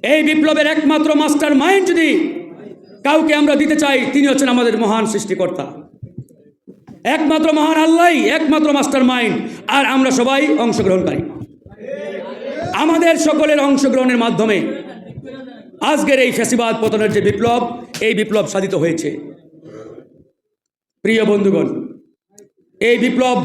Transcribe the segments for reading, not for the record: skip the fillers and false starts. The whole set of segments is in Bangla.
এই বিপ্লবের একমাত্র মাস্টার মাইন্ড যদি কাউকে আমরা দিতে চাই, তিনি হচ্ছেন আমাদের মহান সৃষ্টিকর্তা। একমাত্র মহান আল্লাহই একমাত্র মাস্টার মাইন্ড, আর আমরা সবাই অংশগ্রহণকারী। আমাদের সকলের অংশগ্রহণের মাধ্যমে আজকের এই ফ্যাসিবাদ পতনের যে বিপ্লব, এই বিপ্লব সাধিত হয়েছে। প্রিয় বন্ধুগণ, এই বিপ্লব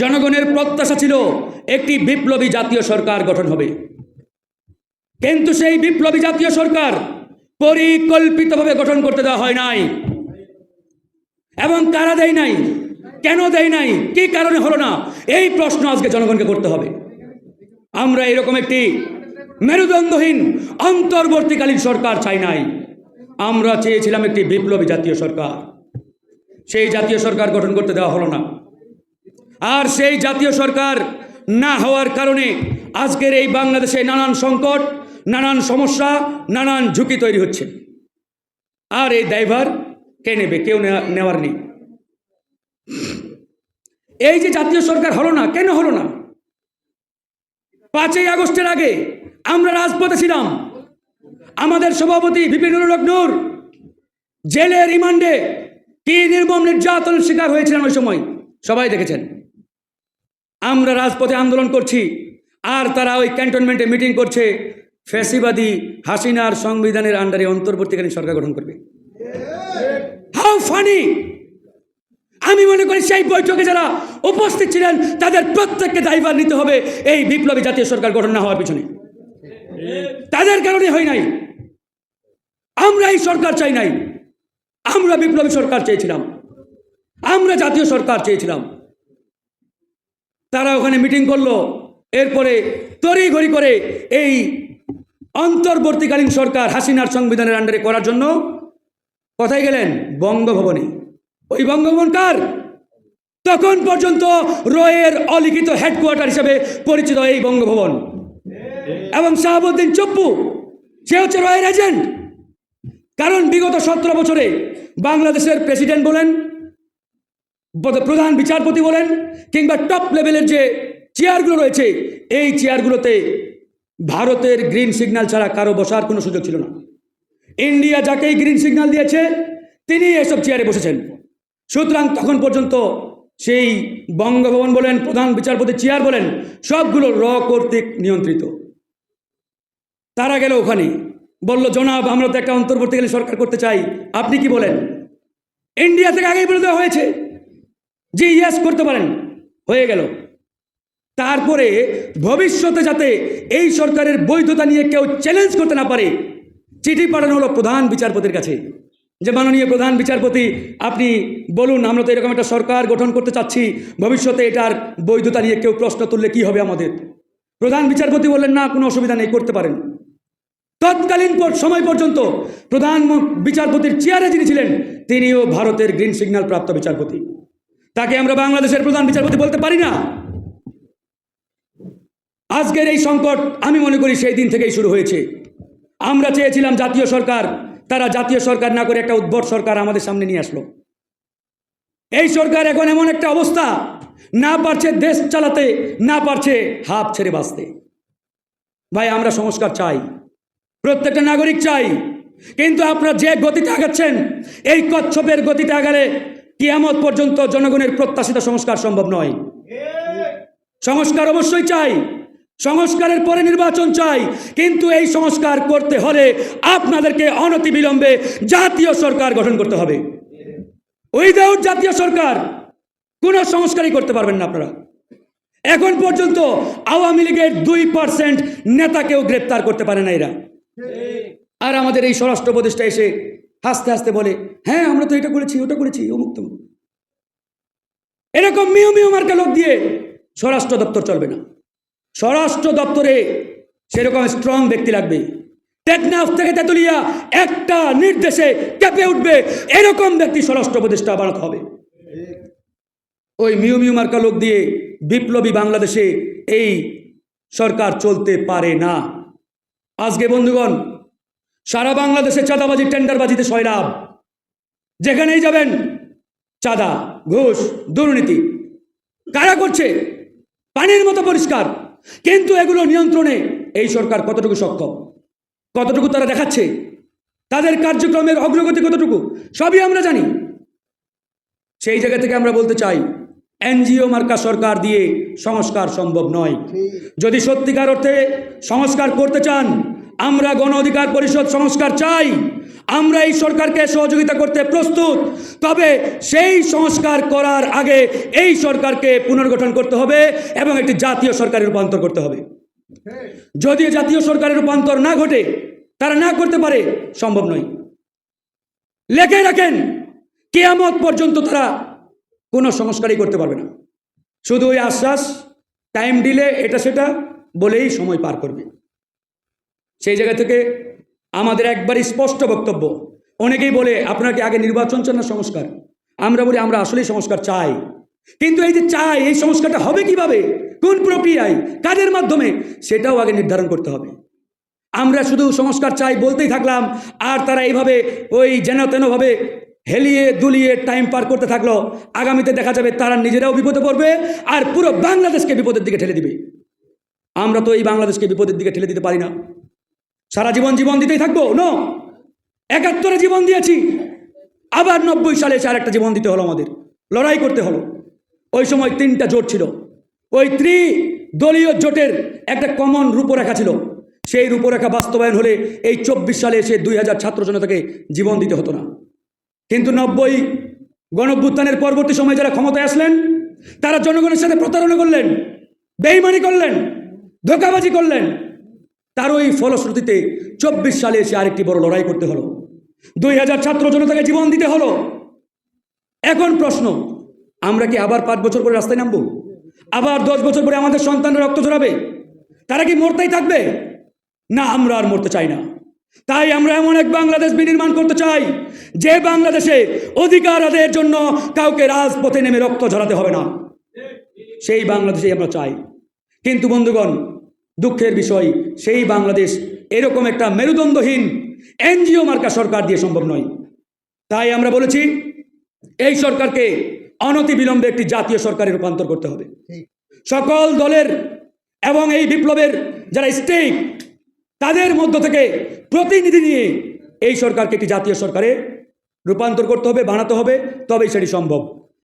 জনগণের প্রত্যাশা ছিল একটি বিপ্লবী জাতীয় সরকার গঠন হবে, কিন্তু সেই বিপ্লবী জাতীয় সরকার পরিকল্পিতভাবে গঠন করতে দেওয়া হয় নাই। এবং কারা দেয় নাই, কেন দেয় নাই, কি কারণে হলো না, এই প্রশ্ন আজকে জনগণকে করতে হবে। আমরা এরকম একটি মেরুদণ্ডহীন অন্তর্বর্তীকালীন সরকার চাই নাই, আমরা চেয়েছিলাম একটি বিপ্লবী জাতীয় সরকার। সেই জাতীয় সরকার গঠন করতে দেওয়া হলো না, আর সেই জাতীয় সরকার না হওয়ার কারণে আজকের এই বাংলাদেশে নানান সংকট, নানান সমস্যা, নানান ঝুঁকি তৈরি হচ্ছে। আর এই দায়ভার কে নেবে? কেউ নেওয়ার নেই। এই যে জাতীয় সরকার হলো না, কেন হলো না? 5ই আগস্টের আগে আমরা রাজপথে ছিলাম। আমাদের সভাপতি ভিপি নুরুল হক নূর জেলে রিমান্ডে কি নির্মম নির্যাতনের শিকার হয়েছিলেন, ওই সময় সবাই দেখেছেন। আমরা রাজপথে আন্দোলন করছি, আর তারা ওই ক্যান্টনমেন্টে মিটিং করছে, ফ্যাসিবাদী হাসিনার সংবিধানের আন্ডারে অন্তর্বর্তীকালীন সরকার গঠন করবে। How funny! আমি মনে করি সেই বৈঠকে যারা উপস্থিত ছিলেন তাদের প্রত্যেককে দায়ভার নিতে হবে এই বিপ্লবী জাতীয় সরকার গঠন না হওয়ার পিছনে। তাদের কারণে হয় নাই। আমরা এই সরকার চাই নাই, আমরা বিপ্লবী সরকার চেয়েছিলাম, আমরা জাতীয় সরকার চেয়েছিলাম। তারা ওখানে মিটিং করলো, এরপরে তড়িঘড়ি করে এই অন্তর্বর্তীকালীন সরকার হাসিনার সংবিধানের আন্ডারে করার জন্য কোথায় গেলেন? বঙ্গভবনে। ওই বঙ্গভবন কার? তখন পর্যন্ত রয়ের অলিখিত হেডকোয়ার্টার হিসেবে পরিচিত এই বঙ্গভবন। এবং শাহাবুদ্দিন চপ্পু, সে হচ্ছে রয়ের এজেন্ট। কারণ বিগত 17 বছরে বাংলাদেশের প্রেসিডেন্ট বলেন, প্রধান বিচারপতি বলেন, কিংবা টপ লেভেলের যে চেয়ারগুলো রয়েছে, এই চেয়ারগুলোতে ভারতের গ্রিন সিগন্যাল ছাড়া কারো বসার কোনো সুযোগ ছিল না। ইন্ডিয়া যাকেই গ্রিন সিগন্যাল দিয়েছে তিনি এসব চেয়ারে বসেছেন। সুতরাং তখন পর্যন্ত সেই বঙ্গভবন বলেন, প্রধান বিচারপতি চেয়ার বলেন, সবগুলো র কর্তৃক নিয়ন্ত্রিত। তারা গেল ওখানে, বলল, জনাব আমরা তো একটা অন্তর্বর্তীকালীন সরকার করতে চাই, আপনি কি বলেন? ইন্ডিয়া থেকে আগেই বলে দেওয়া হয়েছে যে ইয়েস করতে পারেন, হয়ে গেল। তারপরে ভবিষ্যতে যাতে এই সরকারের বৈধতা নিয়ে কেউ চ্যালেঞ্জ করতে না পারে, চিঠি পাঠানো হলো প্রধান বিচারপতির কাছে, যে মাননীয় প্রধান বিচারপতি আপনি বলুন, আমরা তো এরকম একটা সরকার গঠন করতে চাচ্ছি, ভবিষ্যতে এটার বৈধতা নিয়ে কেউ প্রশ্ন তুললে কি হবে আমাদের? প্রধান বিচারপতি বললেন, না কোনো অসুবিধা নেই, করতে পারেন। তৎকালীন সময় পর্যন্ত প্রধান বিচারপতির চেয়ারে যিনি ছিলেন তিনিও ভারতের গ্রিন সিগন্যাল প্রাপ্ত বিচারপতি। তাকে আমরা বাংলাদেশের প্রধান বিচারপতি বলতে পারি না। আজকের এই সংকট আমি মনে করি সেই দিন থেকেই শুরু হয়েছে। আমরা চেয়েছিলাম জাতীয় সরকার, তারা জাতীয় সরকার না করে একটা উদ্ভট সরকার আমাদের সামনে নিয়ে আসলো। এই সরকার এখন এমন একটা অবস্থা, না পারছে দেশ চালাতে, না পারছে হাত ছেড়ে বাঁচতে। ভাই, আমরা সংস্কার চাই, প্রত্যেকটা নাগরিক চাই, কিন্তু আপনারা যে গতিতে আগাচ্ছেন, এই কচ্ছপের গতিতে আগালে কিয়ামত পর্যন্ত জনগণের প্রত্যাশিত সংস্কার সম্ভব নয়। সংস্কার অবশ্যই চাই, সংস্কারের পরে নির্বাচন চাই, কিন্তু এই সংস্কার করতে হলে আপনাদেরকে অনতিবিলম্বে জাতীয় সরকার গঠন করতে হবে। উইদাউট জাতীয় সরকার কোনো সংস্কারই করতে পারবেন না আপনারা। এখন পর্যন্ত আওয়ামী লীগের 2% নেতাকেও গ্রেপ্তার করতে পারে না এরা। আর আমাদের এই স্বরাষ্ট্র উপদেষ্টা এসে হাসতে হাসতে বলে, হ্যাঁ আমরা তো এটা করেছি, ওটা করেছি, অমুক তমুক। এরকম মিউ মিউ মার্কা লোক দিয়ে স্বরাষ্ট্র দপ্তর চলবে না। স্বরাষ্ট্র দপ্তরে সেরকম স্ট্রং ব্যক্তি লাগবে। টেকনাফ থেকে তেতুলিয়া একটা নির্দেশে কেঁপে উঠবে, এরকম ব্যক্তি স্বরাষ্ট্র উপদেষ্টা বানাতে হবে। ওই মিউ মিউ মার্কা লোক দিয়ে বিপ্লবী বাংলাদেশে এই সরকার চলতে পারে না। আজকে বন্ধুগণ, সারা বাংলাদেশে চাঁদাবাজি, টেন্ডারবাজিতে সয়লাভ। যেখানেই যাবেন চাঁদা, ঘুষ, দুর্নীতি কারা করছে? পানির মতো পরিষ্কার। কিন্তু এগুলো নিয়ন্ত্রণে এই সরকার কতটুকু সক্ষম, কতটুকু তারা দেখাচ্ছে, তাদের কার্যক্রমের অগ্রগতি কতটুকু, সবই আমরা জানি। সেই জায়গা থেকে আমরা বলতে চাই, এনজিও মার্কা সরকার দিয়ে সংস্কার সম্ভব নয়। যদি সত্যিকার অর্থে সংস্কার করতে চান, আমরা গণ অধিকার পরিষদ সংস্কার চাই, আমরা এই সরকারকে সহযোগিতা করতে প্রস্তুত। তবে সেই সংস্কার করার আগে এই সরকারকে পুনর্গঠন করতে হবে এবং একটি জাতীয় সরকারে রূপান্তর করতে হবে। যদি জাতীয় সরকারের রূপান্তর না ঘটে, তারা না করতে পারে, সম্ভব নয়। লেখে রাখেন, কিয়ামত পর্যন্ত তারা কোনো সংস্কারই করতে পারবে না। শুধু ওই আশ্বাস, টাইম ডিলে, এটা সেটা বলেই সময় পার করবে। সেই জায়গা থেকে আমাদের একবারই স্পষ্ট বক্তব্য। অনেকেই বলে, আপনারা কি আগে নির্বাচন চান না সংস্কার? আমরা বলি, আমরা আসলেই সংস্কার চাই, কিন্তু এই যে চাই, এই সংস্কারটা হবে কিভাবে, কোন প্রক্রিয়ায়, কাদের মাধ্যমে, সেটাও আগে নির্ধারণ করতে হবে। আমরা শুধু সংস্কার চাই বলতেই থাকলাম, আর তারা এইভাবে ওই যেন তেনভাবে হেলিয়ে দুলিয়ে টাইম পার করতে থাকলো। আগামীতে দেখা যাবে তারা নিজেরাও বিপদে পড়বে, আর পুরো বাংলাদেশকে বিপদের দিকে ঠেলে দিবে। আমরা তো এই বাংলাদেশকে বিপদের দিকে ঠেলে দিতে পারি না। সারা জীবন জীবন দিতেই থাকবো? নো। ৭১ জীবন দিয়েছি, আবার ৯০ সালে এসে আরেকটা জীবন দিতে হলো, আমাদের লড়াই করতে হলো। ওই সময় ৩টা জোট ছিল, ওই ত্রিদলীয় জোটের একটা কমন রূপরেখা ছিল। সেই রূপরেখা বাস্তবায়ন হলে এই ২৪ সালে এসে ২০০০ ছাত্র জনতাকে জীবন দিতে হতো না। কিন্তু ৯০ গণঅভ্যুত্থানের পরবর্তী সময় যারা ক্ষমতায় আসলেন, তারা জনগণের সাথে প্রতারণা করলেন, বেইমানি করলেন, ধোঁকাবাজি করলেন। তার ওই ফলশ্রুতিতে ২৪ সালে এসে আরেকটি বড় লড়াই করতে হলো, ২০০০ ছাত্র জনতাকে জীবন দিতে হলো। এখন প্রশ্ন, আমরা কি আবার ৫ বছর পরে রাস্তায় নামবো? আবার ১০ বছর পরে আমাদের সন্তানরা রক্ত ঝরাবে? তারা কি মরতেই থাকবে? না, আমরা আর মরতে চাই না। তাই আমরা এমন এক বাংলাদেশ বিনির্মাণ করতে চাই, যে বাংলাদেশে অধিকার আদায়ের জন্য কাউকে রাজপথে নেমে রক্ত ঝরাতে হবে না। সেই বাংলাদেশেই আমরা চাই। কিন্তু বন্ধুগণ, দুঃখের বিষয়, সেই বাংলাদেশ এরকম একটা মেরুদণ্ডহীন এনজিও মার্কা সরকার দিয়ে সম্ভব নয়। তাই আমরা বলেছি, এই সরকারকে অনতিবিলম্বে একটি জাতীয় সরকারে রূপান্তর করতে হবে। সকল দলের এবং এই বিপ্লবের যারা স্টেক, তাদের মধ্য থেকে প্রতিনিধি নিয়ে এই সরকারকে একটি জাতীয় সরকারে রূপান্তর করতে হবে, বানাতে হবে, তবেই সেটি সম্ভব।